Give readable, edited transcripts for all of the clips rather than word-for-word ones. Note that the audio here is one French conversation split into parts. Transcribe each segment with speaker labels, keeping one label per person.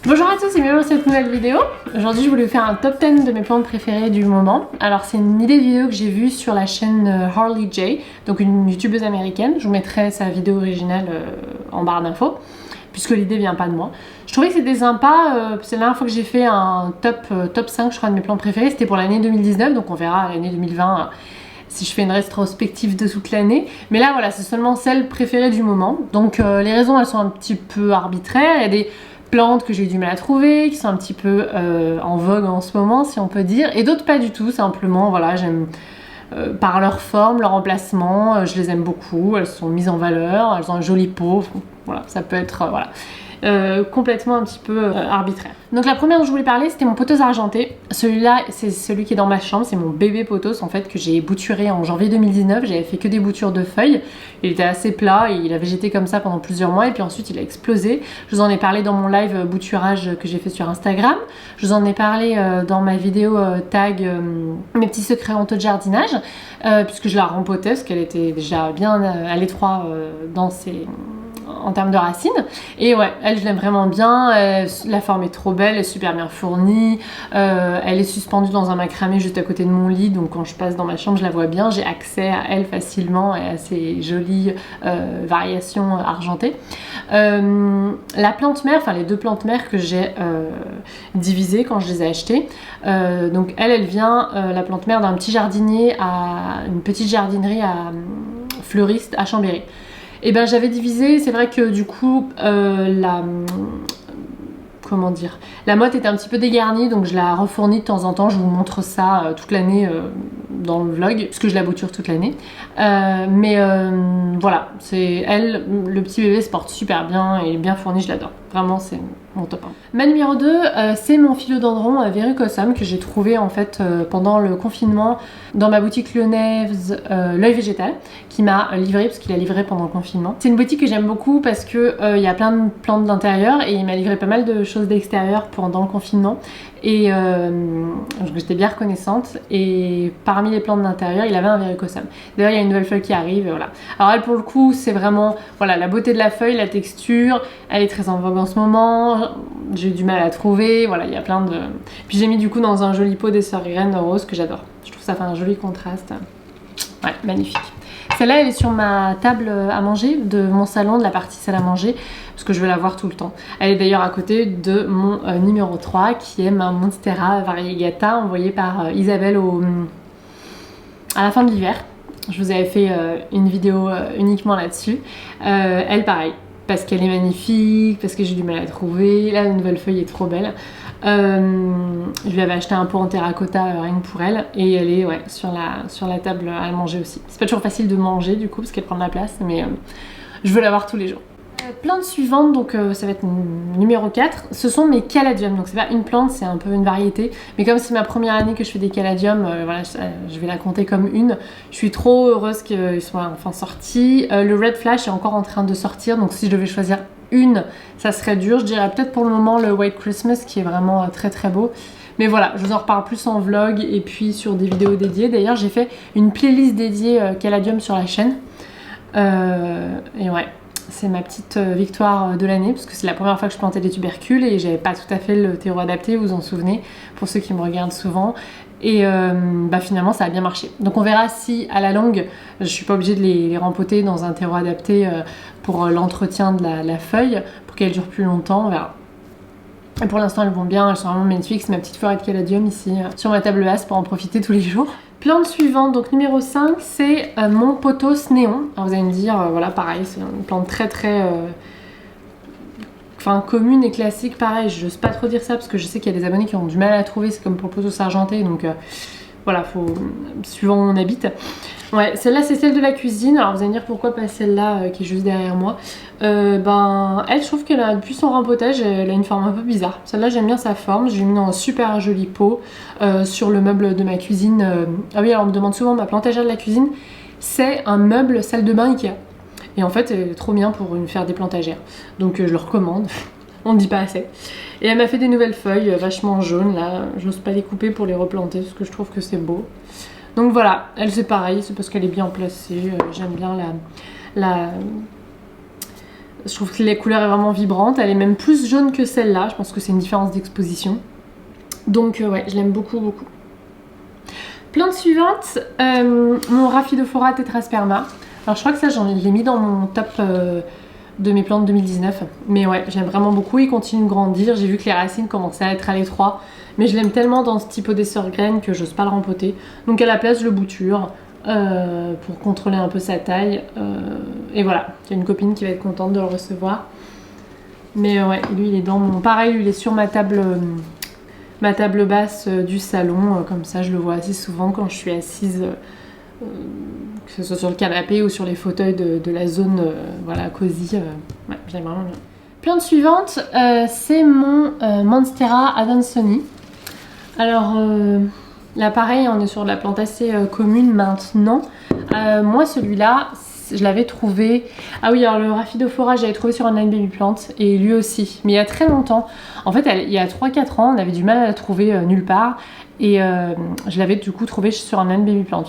Speaker 1: Bonjour à tous et bienvenue dans cette nouvelle vidéo. Aujourd'hui je voulais vous faire un top 10 de mes plantes préférées du moment. Alors c'est une idée de vidéo que j'ai vue sur la chaîne Harley J, donc une youtubeuse américaine. Je vous mettrai sa vidéo originale en barre d'infos, puisque l'idée vient pas de moi. Je trouvais que c'était sympa, c'est la dernière fois que j'ai fait un top 5 je crois de mes plantes préférées, c'était pour l'année 2019, donc on verra l'année 2020 si je fais une rétrospective de toute l'année. Mais là voilà, c'est seulement celle préférée du moment. Donc les raisons elles sont un petit peu arbitraires, il y a des plantes que j'ai eu du mal à trouver, qui sont un petit peu en vogue en ce moment si on peut dire, et d'autres pas du tout, simplement voilà, j'aime par leur forme, leur emplacement, je les aime beaucoup, elles sont mises en valeur, elles ont un joli pot, voilà, ça peut être voilà. Complètement un petit peu arbitraire. Donc la première dont je voulais parler c'était mon pothos argenté. Celui-là c'est celui qui est dans ma chambre, c'est mon bébé pothos en fait que j'ai bouturé en janvier 2019. J'avais fait que des boutures de feuilles, il était assez plat et il a végété comme ça pendant plusieurs mois et puis ensuite il a explosé. Je vous en ai parlé dans mon live bouturage que j'ai fait sur Instagram. Je vous en ai parlé dans ma vidéo tag mes petits secrets honteux de jardinage puisque je la rempotais parce qu'elle était déjà bien à l'étroit dans ses... en termes de racines. Et ouais, elle je l'aime vraiment bien, la forme est trop belle, elle est super bien fournie, elle est suspendue dans un macramé juste à côté de mon lit, donc quand je passe dans ma chambre je la vois bien, j'ai accès à elle facilement et à ses jolies variations argentées. La plante mère, enfin les deux plantes mères que j'ai divisées quand je les ai achetées, donc elle vient, la plante mère d'un petit jardinier à une petite jardinerie à fleuriste à Chambéry. Et ben j'avais divisé, c'est vrai que du coup comment dire, la motte était un petit peu dégarnie, donc je la refournis de temps en temps, je vous montre ça toute l'année dans le vlog, puisque je la bouture toute l'année. Voilà, c'est elle, le petit bébé se porte super bien et bien fourni, je l'adore. Vraiment c'est mon top 1. Ma numéro 2, c'est mon philodendron verrucosum que j'ai trouvé en fait pendant le confinement dans ma boutique lyonnaise L'Œil Végétal, qui m'a livré, parce qu'il a livré pendant le confinement. C'est une boutique que j'aime beaucoup parce que il y a plein de plantes d'intérieur et il m'a livré pas mal de choses d'extérieur pendant le confinement. Et j'étais bien reconnaissante. Et parmi les plantes d'intérieur, il avait un verrucosum. D'ailleurs, il y a une nouvelle feuille qui arrive, et voilà. Alors elle, pour le coup, c'est vraiment voilà, la beauté de la feuille, la texture. Elle est très en vogue en ce moment. J'ai eu du mal à trouver. Voilà, il y a plein de... Puis j'ai mis du coup dans un joli pot des sœurs graines roses que j'adore. Je trouve que ça fait un joli contraste. Ouais, magnifique. Celle-là, elle est sur ma table à manger de mon salon, de la partie salle à manger, parce que je vais la voir tout le temps. Elle est d'ailleurs à côté de mon numéro 3, qui est ma Monstera variegata, envoyée par Isabelle à la fin de l'hiver. Je vous avais fait une vidéo uniquement là-dessus. Elle, pareil, parce qu'elle est magnifique, parce que j'ai du mal à la trouver. Là, la nouvelle feuille est trop belle. Je lui avais acheté un pot en terracotta rien que pour elle, et elle est ouais, sur la table à manger aussi. C'est pas toujours facile de manger du coup parce qu'elle prend de la place, mais je veux l'avoir tous les jours. Plante suivante, donc ça va être numéro 4, ce sont mes caladiums. Donc c'est pas une plante, c'est un peu une variété, mais comme c'est ma première année que je fais des caladiums, voilà, je vais la compter comme une. Je suis trop heureuse qu'ils soient enfin sortis. Le Red Flash est encore en train de sortir, donc si je devais choisir une, ça serait dur. Je dirais peut-être pour le moment le White Christmas qui est vraiment très très beau. Mais voilà, je vous en reparle plus en vlog et puis sur des vidéos dédiées. D'ailleurs j'ai fait une playlist dédiée caladium sur la chaîne. Et ouais, c'est ma petite victoire de l'année parce que c'est la première fois que je plantais des tubercules et j'avais pas tout à fait le terreau adapté, vous vous en souvenez, pour ceux qui me regardent souvent. Et finalement ça a bien marché. Donc on verra si à la longue je suis pas obligée de les rempoter dans un terreau adapté pour l'entretien de la feuille, pour qu'elle dure plus longtemps, on verra. Et pour l'instant elles vont bien, elles sont vraiment magnifiques. C'est ma petite forêt de caladium ici sur ma table basse pour en profiter tous les jours. Plante suivante, donc numéro 5, c'est mon pothos néon. Alors vous allez me dire, voilà pareil, c'est une plante très très... Enfin commune et classique, pareil, j'ose pas trop dire ça parce que je sais qu'il y a des abonnés qui ont du mal à la trouver, c'est comme pour le pothos argenté, donc voilà, faut suivant où on habite. Ouais, celle-là c'est celle de la cuisine, alors vous allez me dire pourquoi pas celle-là qui est juste derrière moi. Elle, je trouve qu'elle a, depuis son rempotage, elle a une forme un peu bizarre. Celle-là j'aime bien sa forme, j'ai mis dans un super joli pot sur le meuble de ma cuisine. Ah oui, alors on me demande souvent ma plante étagère de la cuisine, c'est un meuble salle de bain Ikea. Et en fait, elle est trop bien pour faire des plantagères. Donc je le recommande, on ne dit pas assez. Et elle m'a fait des nouvelles feuilles vachement jaunes là, j'ose pas les couper pour les replanter parce que je trouve que c'est beau. Donc voilà, elle c'est pareil, c'est parce qu'elle est bien placée, j'aime bien Je trouve que la couleur est vraiment vibrante. Elle est même plus jaune que celle-là. Je pense que c'est une différence d'exposition. Donc ouais, je l'aime beaucoup, beaucoup. Plante suivante, mon Rhaphidophora tetrasperma. Alors je crois que ça, je l'ai mis dans mon top de mes plantes 2019. Mais ouais, j'aime vraiment beaucoup. Il continue de grandir. J'ai vu que les racines commençaient à être à l'étroit. Mais je l'aime tellement dans ce type d'épaisseur graine que j'ose pas le rempoter. Donc à la place, je le bouture pour contrôler un peu sa taille. Et voilà, il y a une copine qui va être contente de le recevoir. Mais ouais, lui, il est dans mon... Pareil, lui, il est sur ma table basse du salon. Comme ça, je le vois assez souvent quand je suis assise... que ce soit sur le canapé ou sur les fauteuils de la zone voilà, cosy. Ouais, j'aime vraiment bien. Plante suivante, c'est mon Monstera adansoni. Alors là pareil, on est sur de la plante assez commune maintenant. Moi celui-là, je l'avais trouvé... Ah oui, alors le Rhaphidophora, j'avais trouvé sur Online Baby Plant et lui aussi, mais il y a très longtemps. En fait, il y a 3-4 ans, on avait du mal à la trouver nulle part et je l'avais du coup trouvé sur Online Baby Plant.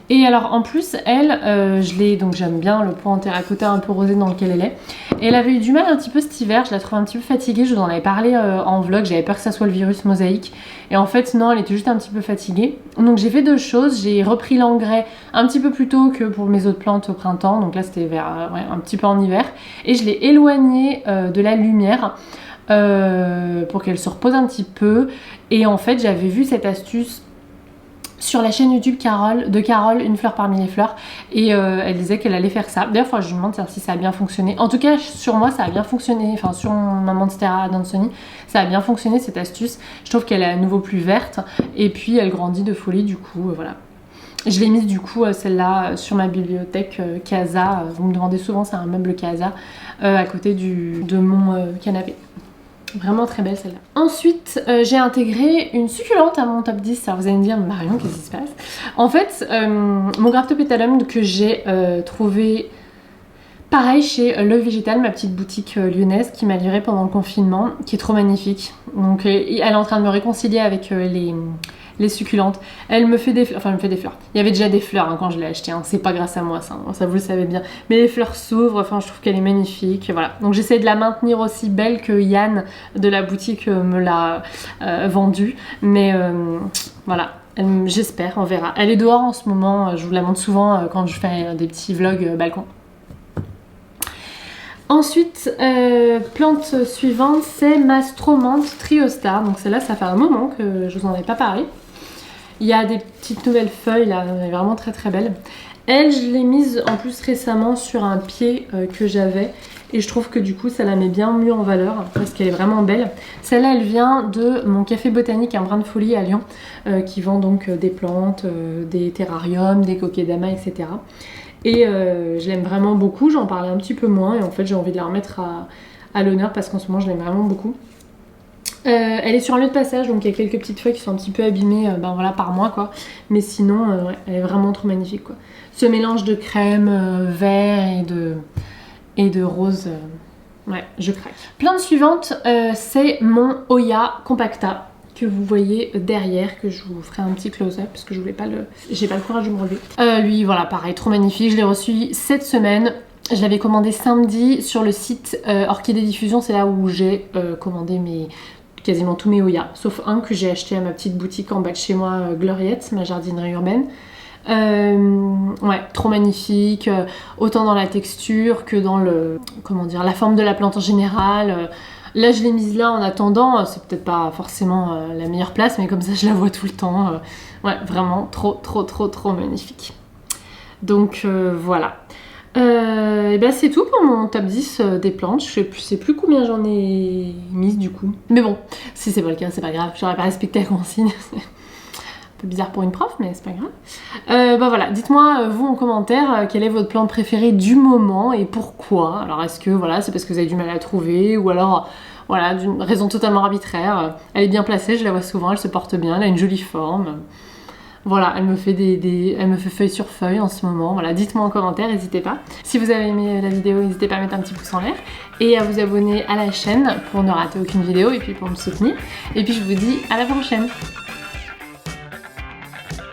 Speaker 1: Et alors en plus, elle, je l'ai, donc j'aime bien le pot en terracotta un peu rosé dans lequel elle est. Et elle avait eu du mal un petit peu cet hiver, je la trouvais un petit peu fatiguée, je vous en avais parlé en vlog, j'avais peur que ça soit le virus mosaïque. Et en fait non, elle était juste un petit peu fatiguée. Donc j'ai fait deux choses, j'ai repris l'engrais un petit peu plus tôt que pour mes autres plantes au printemps, donc là c'était vers ouais, un petit peu en hiver. Et je l'ai éloignée de la lumière pour qu'elle se repose un petit peu. Et en fait j'avais vu cette astuce sur la chaîne YouTube de Carole, une fleur parmi les fleurs, et elle disait qu'elle allait faire ça. D'ailleurs, je me demande si ça a bien fonctionné. En tout cas, sur moi, ça a bien fonctionné. Enfin, sur ma Monstera adansoni, ça a bien fonctionné cette astuce. Je trouve qu'elle est à nouveau plus verte, et puis elle grandit de folie. Du coup, voilà. Je l'ai mise du coup celle-là sur ma bibliothèque Casa. Vous me demandez souvent, c'est un meuble Casa à côté de mon canapé. Vraiment très belle celle-là. Ensuite, j'ai intégré une succulente à mon top 10. Alors vous allez me dire, Marion, qu'est-ce qui se passe? En fait, mon Graptopétalum que j'ai trouvé pareil chez Le Végétal, ma petite boutique lyonnaise qui m'a livré pendant le confinement, qui est trop magnifique. Donc elle est en train de me réconcilier avec les succulentes. Elle me fait des fleurs, enfin elle me fait des fleurs. Il y avait déjà des fleurs hein, quand je l'ai acheté, hein. C'est pas grâce à moi ça vous le savez bien. Mais les fleurs s'ouvrent, enfin je trouve qu'elle est magnifique, voilà. Donc j'essaie de la maintenir aussi belle que Yann de la boutique me l'a vendue. Mais voilà, j'espère, on verra. Elle est dehors en ce moment, je vous la montre souvent quand je fais des petits vlogs balcon. Ensuite, plante suivante, c'est ma Stromanthe Triostar. Donc celle-là, ça fait un moment que je vous en ai pas parlé. Il y a des petites nouvelles feuilles là, elle est vraiment très très belle. Elle, je l'ai mise en plus récemment sur un pied que j'avais. Et je trouve que du coup, ça la met bien mieux en valeur parce qu'elle est vraiment belle. Celle-là, elle vient de mon café botanique, un brin de folie à Lyon, qui vend donc des plantes, des terrariums, des kokedama, etc. Et je l'aime vraiment beaucoup, j'en parlais un petit peu moins et en fait j'ai envie de la remettre à l'honneur parce qu'en ce moment je l'aime vraiment beaucoup. Elle est sur un lieu de passage donc il y a quelques petites feuilles qui sont un petit peu abîmées ben voilà, par mois quoi. Mais sinon ouais, elle est vraiment trop magnifique quoi. Ce mélange de crème vert et de rose, ouais je craque. Plante suivante c'est mon Hoya compacta. Que vous voyez derrière, que je vous ferai un petit close-up parce que je voulais pas j'ai pas le courage de me relever. Lui voilà pareil, trop magnifique, je l'ai reçu cette semaine. Je l'avais commandé samedi sur le site Orchidée Diffusion, c'est là où j'ai commandé quasiment tous mes Hoya, sauf un que j'ai acheté à ma petite boutique en bas de chez moi, Gloriette, ma jardinerie urbaine. Ouais, trop magnifique, autant dans la texture que dans la forme de la plante en général. Là je l'ai mise là en attendant, c'est peut-être pas forcément la meilleure place mais comme ça je la vois tout le temps. Ouais vraiment trop magnifique. Donc voilà. Et ben c'est tout pour mon top 10 des plantes. Je sais plus combien j'en ai mises du coup. Mais bon, si c'est pas le cas c'est pas grave, j'aurais pas respecté la consigne. C'est un peu bizarre pour une prof mais c'est pas grave. Bah voilà, dites-moi vous en commentaire quelle est votre plante préférée du moment et pourquoi. Alors est-ce que voilà c'est parce que vous avez du mal à la trouver ou alors voilà d'une raison totalement arbitraire. Elle est bien placée, je la vois souvent, elle se porte bien, elle a une jolie forme. Voilà, elle me fait elle me fait feuille sur feuille en ce moment. Voilà, dites-moi en commentaire, n'hésitez pas. Si vous avez aimé la vidéo, n'hésitez pas à mettre un petit pouce en l'air et à vous abonner à la chaîne pour ne rater aucune vidéo et puis pour me soutenir. Et puis je vous dis à la prochaine.